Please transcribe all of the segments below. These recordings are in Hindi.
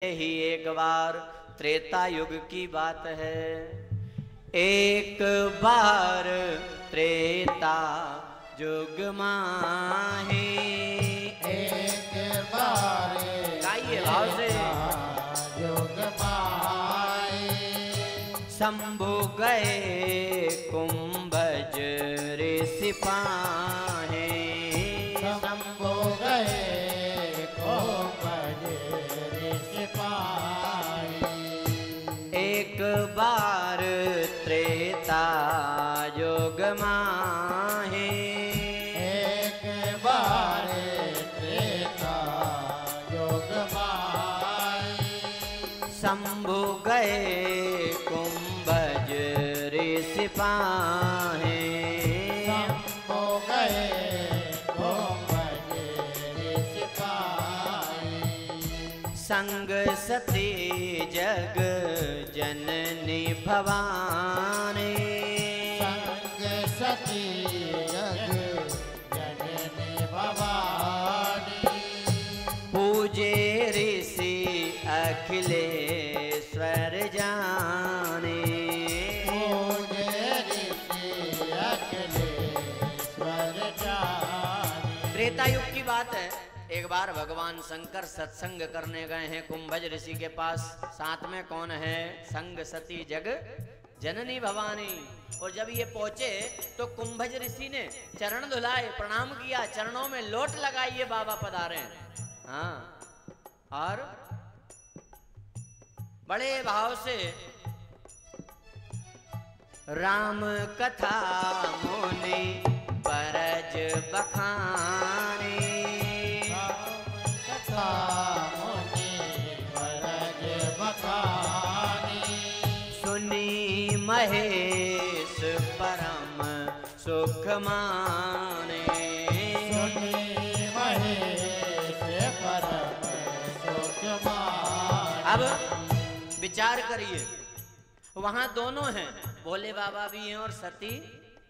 ही एक बार त्रेता युग की बात है। एक बार त्रेता युग माहे, एक बार गाइए भाव से। युग माहे, शंभु गए कुंभज ऋषि पाहे, शंभु गए कुंभज ऋषि पाहे। एक बार त्रेता युग माहे, एक बार त्रेता युग माहे, शंभु गए कुंभज ऋषि पाहे, शंभु गए कुंभज ऋषि पाहे। संग सती जग जननी भवानी, संग सती जग जननी भवानी, पूजे ऋषि अखिलेश्वर जाने, पूजे ऋषि अखिलेश्वर जाने। त्रेता युग की बात है। एक बार भगवान शंकर सत्संग करने गए हैं कुंभज ऋषि के पास। साथ में कौन है? संग सती जग जननी भवानी। और जब ये पहुंचे तो कुंभज ऋषि ने चरण धुलाए, प्रणाम किया, चरणों में लोट लगाइए बाबा पधारे हैं। हाँ, और बड़े भाव से राम कथा मुनि परज बखानी, कथा मुनि परज बखानी, सुनी महेश परम सुख माने, सुनी महेश परम सुख माने। अब विचार करिए, वहां दोनों हैं, भोले बाबा भी हैं और सती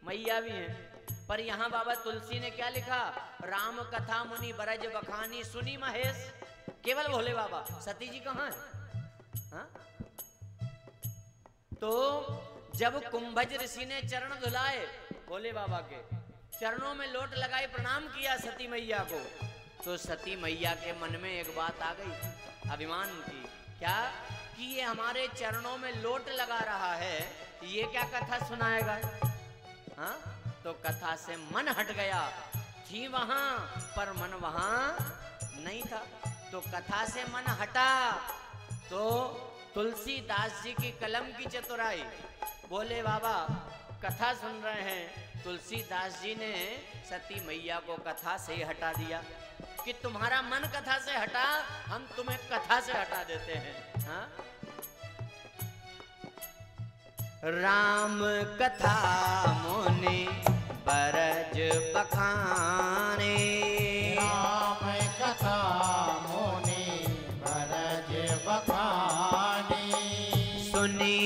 मैया भी हैं। पर यहाँ बाबा तुलसी ने क्या लिखा? राम कथा मुनि बरज बखानी सुनी महेश। केवल भोले बाबा, सती जी कहाँ है? हाँ? तो जब कुंभज ऋषि ने चरण धुलाए भोले बाबा के, चरणों में लोट लगाए, प्रणाम किया सती मैया को, तो सती मैया के मन में एक बात आ गई अभिमान की। क्या? कि ये हमारे चरणों में लोट लगा रहा है, ये क्या कथा सुनाएगा? हाँ? तो कथा से मन हट गया। थी वहां पर मन वहां नहीं था। तो कथा से मन हटा तो तुलसीदास जी की कलम की चतुराई, बोले बाबा कथा सुन रहे हैं, तुलसीदास जी ने सती मैया को कथा से ही हटा दिया कि तुम्हारा मन कथा से हटा, हम तुम्हें कथा से हटा देते हैं। हाँ? राम कथा मुनि बरज बखाने, राम कथा मुनि बरज बखानी, सुनी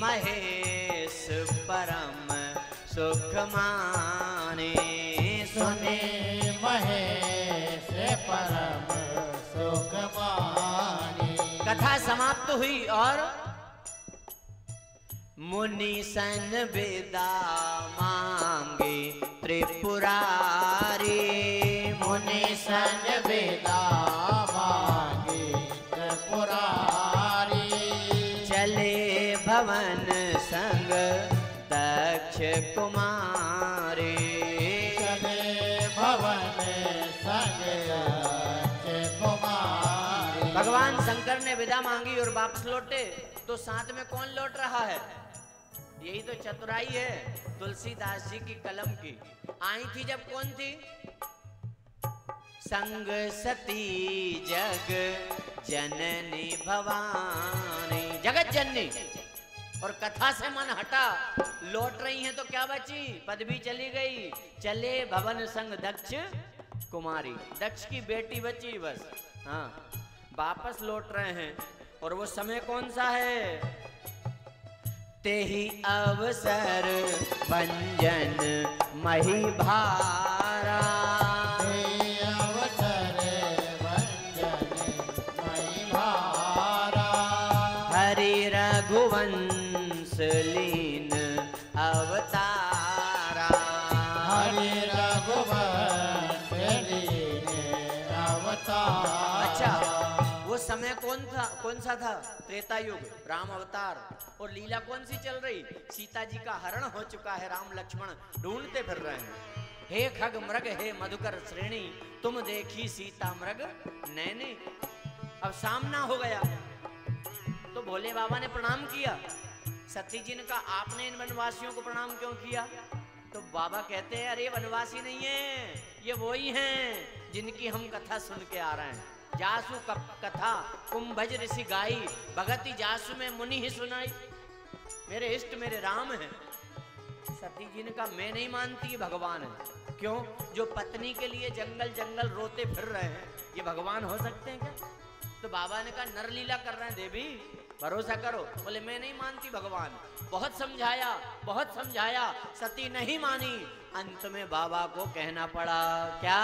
महेश परम सुख माने, सुनी महेश परम सुख मानी। कथा समाप्त हुई और मुनि सन विदा मांगे त्रिपुरारी, मुनि सन विदा मांगे त्रिपुरारी, चले भवन संग दक्ष कुमारी, चले भवन संग दक्ष कुमारी। भगवान शंकर ने विदा मांगी और वापस लौटे। तो साथ में कौन लौट रहा है? यही तो चतुराई है तुलसीदास जी की कलम की। आई थी जब कौन थी? संग सती जग जननी भवानी, जगत जननी। और कथा से मन हटा, लौट रही हैं तो क्या बची? पदवी चली गई। चले भवन संग दक्ष कुमारी, दक्ष की बेटी बची बस। हाँ, वापस लौट रहे हैं। और वो समय कौन सा है? तेहि अवसर भंजन मही भारा, तेहि अवसर भंजन मही भारा, रघुवंश लीन अवतारा। हरि रघुवंश लीन अवतारा। अच्छा, वो समय कौन सा था? त्रेता युग, राम अवतार। और लीला कौन सी चल रही? सीता जी का हरण हो चुका है, राम लक्ष्मण ढूंढते फिर रहे हैं। हे खग मृग हे मधुकर श्रेणी, तुम देखी सीता मृग नैने। अब सामना हो गया तो भोले बाबा ने प्रणाम किया। सती जी ने कहा आपने इन वनवासियों को प्रणाम क्यों किया? तो बाबा कहते हैं अरे वनवासी नहीं है, ये वही हैं जिनकी हम कथा सुन के आ रहे हैं। जासु कथा कुंभज ऋषि गाई, भगति जासु में मुनि ही सुनाई। मेरे इष्ट मेरे राम हैं। सती जी ने कहा मैं नहीं मानती ये भगवान है। क्यों? जो पत्नी के लिए जंगल जंगल रोते फिर रहे हैं, ये भगवान हो सकते हैं क्या? तो बाबा ने कहा नरलीला कर रहे हैं देवी, भरोसा करो। बोले मैं नहीं मानती भगवान। बहुत समझाया, सती नहीं मानी। अंत में बाबा को कहना पड़ा क्या?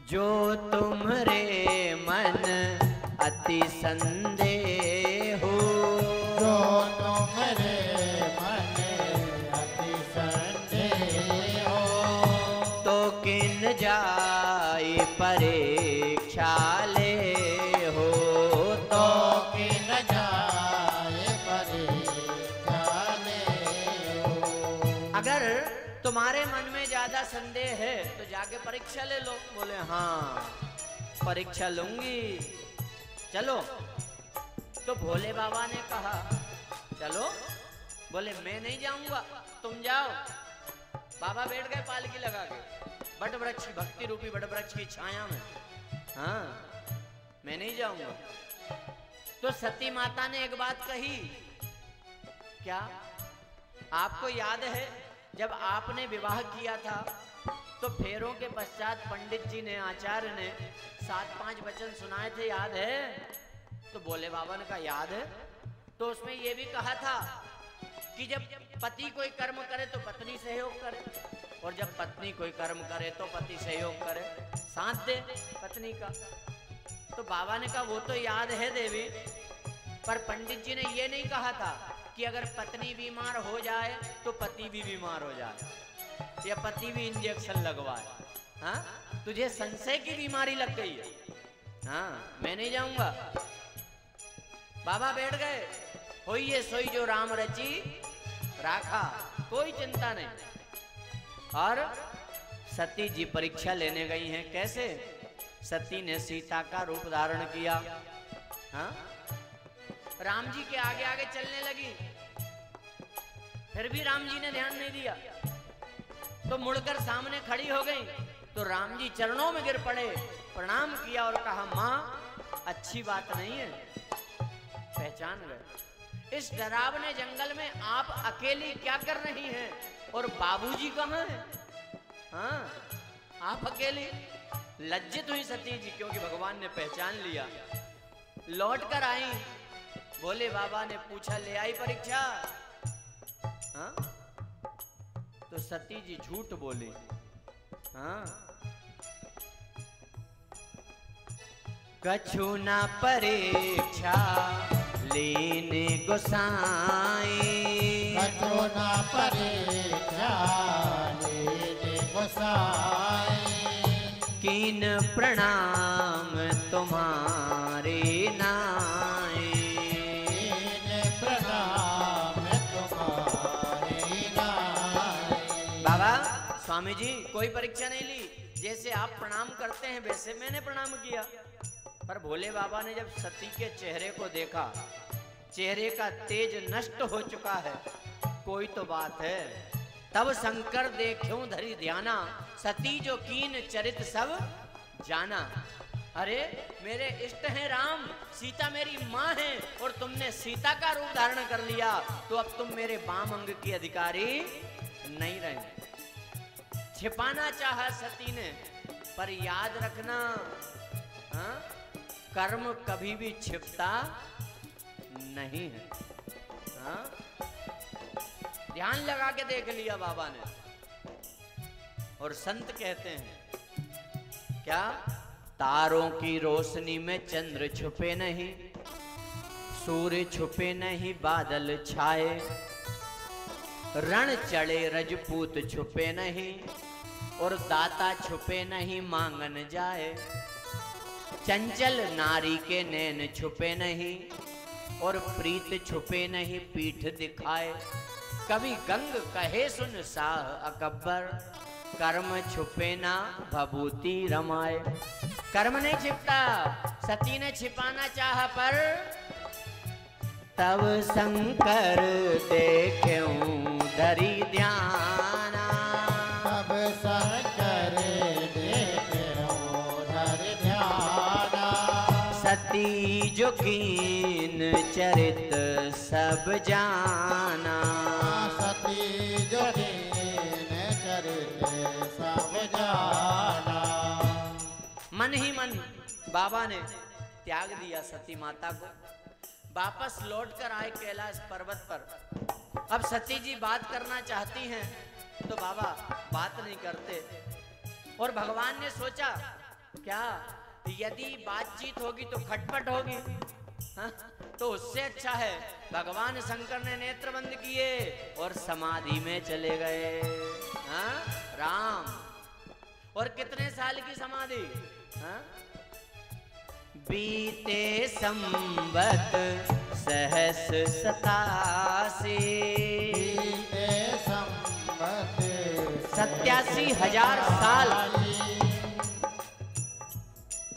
जो तुम्हारे मन अति संदेह हो, जो तुम्हारे मन अति संदेह हो, तो किन जाई परीक्षा ले हो। तो किन जाए परीक्षा ले हो। अगर तुम्हारे मन में ज्यादा संदेह है तो जाके परीक्षा ले लो। बोले हाँ परीक्षा लूंगी, चलो। तो भोले बाबा ने कहा चलो। बोले मैं नहीं जाऊंगा, तुम जाओ। बाबा बैठ गए पालकी लगा के बट वृक्ष, भक्ति रूपी बट वृक्ष की छाया में। हाँ मैं नहीं जाऊंगा। तो सती माता ने एक बात कही, क्या? आपको याद है जब आपने विवाह किया था तो फेरों के पश्चात पंडित जी ने, आचार्य ने 7-5 वचन सुनाए थे, याद है? तो भोले बाबा ने कहा याद है। तो उसमें यह भी कहा था कि जब पति कोई कर्म करे तो पत्नी सहयोग करे, और जब पत्नी कोई कर्म करे तो पति सहयोग करे, साथ दे पत्नी का। तो बाबा ने कहा वो तो याद है देवी, पर पंडित जी ने ये नहीं कहा था कि अगर पत्नी बीमार हो जाए तो पति भी बीमार हो जाए, या पति भी इंजेक्शन लगवाए। हाँ तुझे संशय की बीमारी लग गई है, हाँ मैं नहीं जाऊंगा। बाबा बैठ गए, होई ये सोई जो राम रची राखा, कोई चिंता नहीं। और सती जी परीक्षा लेने गई हैं। कैसे? सती ने सीता का रूप धारण किया। हाँ राम जी के आगे आगे चलने लगी, फिर भी राम जी ने ध्यान नहीं दिया। तो मुड़कर सामने खड़ी हो गई तो राम जी चरणों में गिर पड़े, प्रणाम किया और कहा माँ अच्छी बात नहीं है। पहचान गए इस डरावने जंगल में आप अकेली क्या कर रही हैं, और बाबूजी कहाँ हैं? हाँ आप अकेली। लज्जित हुई सती जी, क्योंकि भगवान ने पहचान लिया। लौट कर आई, भोले बाबा ने पूछा ले आई परीक्षा? हाँ तो सती जी झूठ बोली। हाँ कछु ना परीक्षा लेने गोसाई, कछु ना परीक्षा लेने गोसाई, कीन प्रणाम तुम्हारे नाई। कीन प्रणाम तुम्हारे नाई। बाबा स्वामी जी कोई परीक्षा नहीं ली, जैसे आप प्रणाम करते हैं वैसे मैंने प्रणाम किया। पर भोले बाबा ने जब सती के चेहरे को देखा, चेहरे का तेज नष्ट हो चुका है, कोई तो बात है। तब शंकर देखूं धरी ध्याना, सती जो कीन चरित सब जाना। अरे मेरे इष्ट हैं राम, सीता मेरी माँ है, और तुमने सीता का रूप धारण कर लिया, तो अब तुम मेरे वाम अंग की अधिकारी नहीं रहे। छिपाना चाहा सती ने, पर याद रखना हाँ? कर्म कभी भी छिपता नहीं है। हाँ? ध्यान लगा के देख लिया बाबा ने। और संत कहते हैं क्या? तारों की रोशनी में चंद्र छुपे नहीं, सूर्य छुपे नहीं बादल छाए, रण चढ़े रजपूत छुपे नहीं, और दाता छुपे नहीं मांगन जाए। चंचल नारी के नैन छुपे नहीं, और प्रीत छुपे नहीं पीठ दिखाए। कभी गंग कहे सुन साह अकबर, कर्म छुपे ना भभूति रमाए। कर्म नहीं छिपता, सती ने छिपाना चाहा पर तब शंकर देख्यूं धरी ध्याना। तब शंकर देख्यूं धरि ध्याना। सती जो कीन चरित सब जाना। सती जो कीन चरित सब जाना। मन ही मन बाबा ने त्याग दिया सती माता को। वापस लौटकर आए कैलाश पर्वत पर। अब सती जी बात करना चाहती हैं तो बाबा बात नहीं करते। और भगवान ने सोचा क्या यदि बातचीत होगी तो खटपट होगी, हाँ? तो उससे अच्छा है भगवान शंकर ने नेत्र बंद किए और समाधि में चले गए। हाँ? राम। और कितने साल की समाधि? हाँ? बीते संवत सहस 87। बीते संवत 87,000 साल।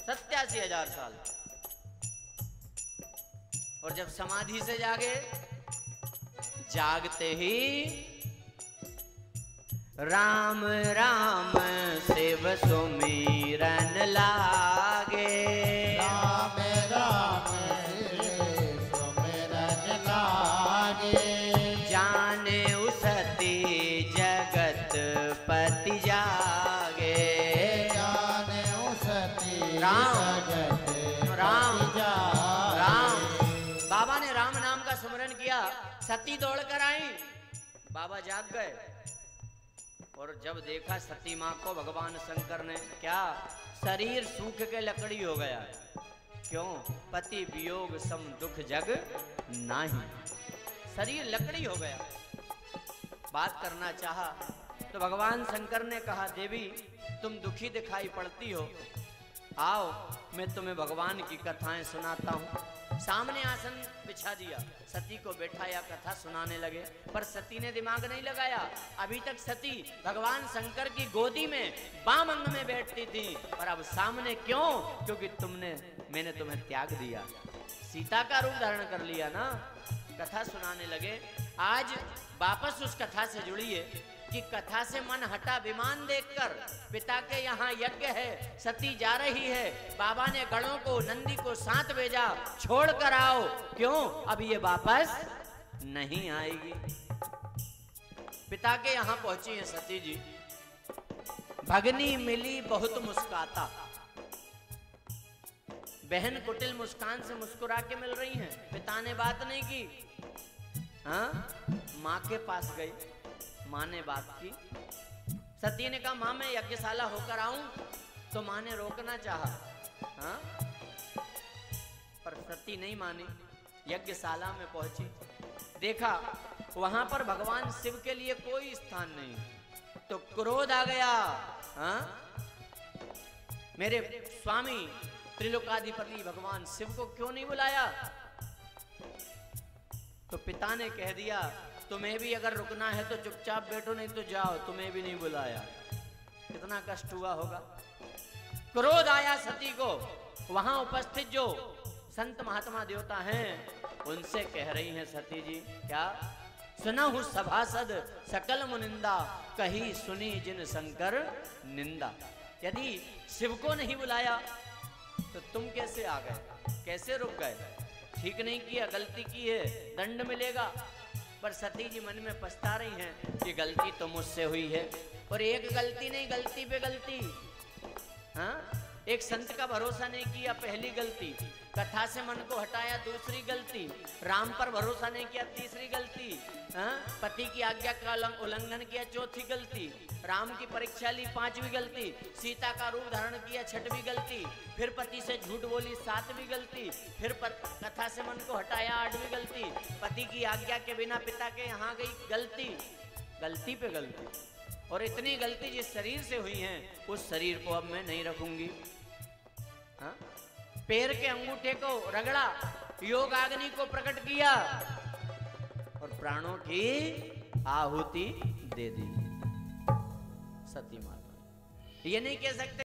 87,000 साल। और जब समाधि से जागे, जागते ही राम राम शिव सुमिरन लागे। राम राम शिव सुमिरन लागे। जाने उसती जगत पति जागे। जाने उसती राम जगत राम पति जागे। राम। बाबा ने राम नाम का सुमिरन किया, सती दौड़ कर आई। बाबा जाग गए और जब देखा सती माँ को भगवान शंकर ने, क्या शरीर सूख के लकड़ी हो गया। क्यों? पति वियोग सम दुख जग नाही। शरीर लकड़ी हो गया। बात करना चाहा तो भगवान शंकर ने कहा, देवी तुम दुखी दिखाई पड़ती हो, आओ मैं तुम्हें भगवान की कथाएं सुनाता हूँ। सामने आसन बिछा दिया, सती को बैठाया, कथा सुनाने लगे। पर सती ने दिमाग नहीं लगाया। अभी तक सती भगवान शंकर की गोदी में बाम अंग में बैठती थी, और अब सामने क्यों? क्योंकि मैंने तुम्हें त्याग दिया, सीता का रूप धारण कर लिया ना। कथा सुनाने लगे। आज वापस उस कथा से जुड़िए कि कथा से मन हटा विमान देखकर। पिता के यहाँ यज्ञ है, सती जा रही है, बाबा ने गणों को नंदी को साथ भेजा, छोड़ कर आओ। क्यों? अब ये वापस नहीं आएगी। पिता के यहाँ पहुंची है सती जी। भगनी मिली बहुत मुस्काता। बहन कुटिल मुस्कान से मुस्कुरा के मिल रही हैं। पिता ने बात नहीं की। हाँ? माँ के पास गई, माँ ने बात की। सती ने कहा, माँ मैं यज्ञशाला होकर आऊं? तो माँ ने रोकना चाहा। हाँ? पर सती नहीं मानी। यज्ञशाला में पहुंची, देखा वहां पर भगवान शिव के लिए कोई स्थान नहीं। तो क्रोध आ गया। हाँ? मेरे स्वामी त्रिलोकाधिपति भगवान शिव को क्यों नहीं बुलाया? तो पिता ने कह दिया, तुम्हें भी अगर रुकना है तो चुपचाप बैठो, नहीं तो जाओ, तुम्हें भी नहीं बुलाया। कितना कष्ट हुआ होगा। क्रोध आया सती को। वहां उपस्थित जो संत महात्मा देवता हैं उनसे कह रही हैं सती जी, क्या? सुनहु सभासद सकल मुनिंदा, कही सुनी जिन शंकर निंदा। यदि शिव को नहीं बुलाया तो तुम कैसे आ गए, कैसे रुक गए? ठीक नहीं किया, गलती की है, दंड मिलेगा। पर सती जी मन में पछता रही हैं कि गलती तो मुझसे हुई है। और एक गलती नहीं, गलती पे गलती। हाँ? एक संत का भरोसा नहीं किया, पहली गलती। कथा से मन को हटाया, दूसरी गलती। राम पर भरोसा नहीं किया, तीसरी गलती। पति की आज्ञा का उल्लंघन किया, चौथी गलती। राम की परीक्षा ली, पांचवी गलती। सीता का रूप धारण किया, छठवीं गलती। फिर पति से झूठ बोली, सातवीं गलती। फिर कथा से मन को हटाया, आठवीं गलती। पति की आज्ञा के बिना पिता के यहाँ गई, गलती गलती पे गलती। और इतनी गलती जिस शरीर से हुई है, उस शरीर को अब मैं नहीं रखूंगी। हाँ? पैर के अंगूठे को रगड़ा, योगाग्नि को प्रकट किया और प्राणों की आहुति दे दी सती माता। ये नहीं कह सकते